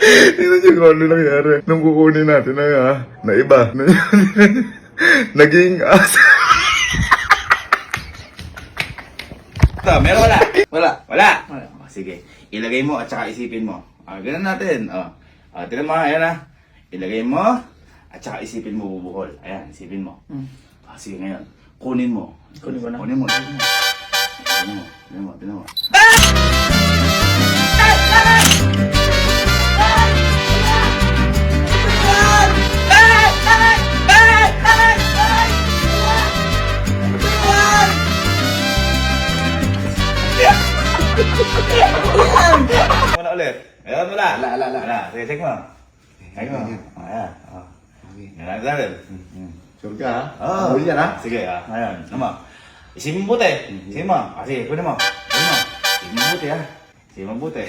Tingnan niyo kung ano nangyari. Nung kukunin natin na iba. Naging asa. Meron wala? Wala. Wala. Oh, sige. Ilagay mo at saka isipin mo. Ganun natin. Tignan mo, ayan na. Ilagay mo at saka isipin mo bubuhol. Ayan, isipin mo. Sige ngayon. Kunin mo. Kunin ko na. Kunin mo. Tignan mo. Tignan mo. Muna ulit. Ayan, wala. Wala. Sige, check mo. Check mo. Ayan. Yan lang natin. Sure ka ha? Oo. Huli yan ha? Sige, ayan. Ano mo? Isipin mo buti. Isipin mo. Sige, kunin mo. Kunin mo. Isipin mo buti ha. Isipin mo buti.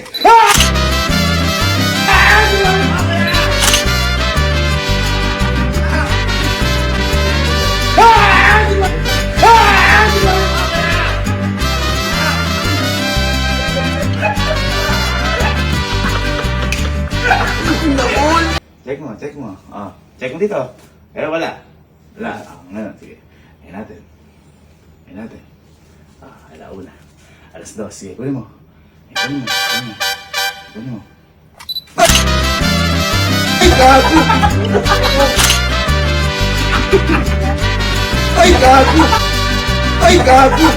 Check mo. Check mo dito. Pero wala. Wala. Ngayon, sige. Ayan natin. Alauna. Alas 2. Sige, kunin mo. Kunin mo. Ay, gago! Ay, gago!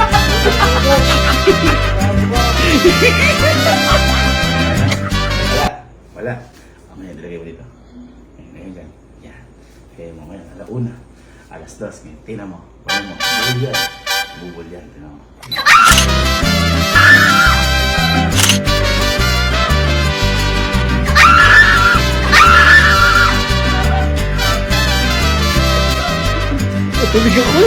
Wala. Mamaya, dilagay mo dito. Ngayon dyan. Yan. Kaya mo ngayon, alauna. Alas 2. Ngayon, tingnan mo. Kunin mo. Bubol yan. Tingnan mo. Tulig ako!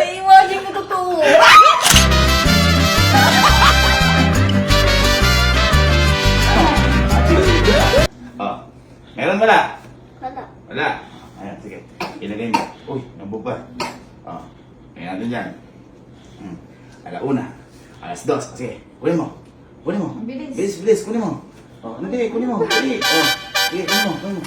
Imagine mo totoo. Meron wala? Wala. Wala. Ayan, sige. Ilagay mo. Uy, nabubad. Ngayon natin dyan. Alauna. Alas 2. Sige, kunin mo. Bilis. Bilis, kunin mo. Hindi, kunin mo. Sige, kunin mo.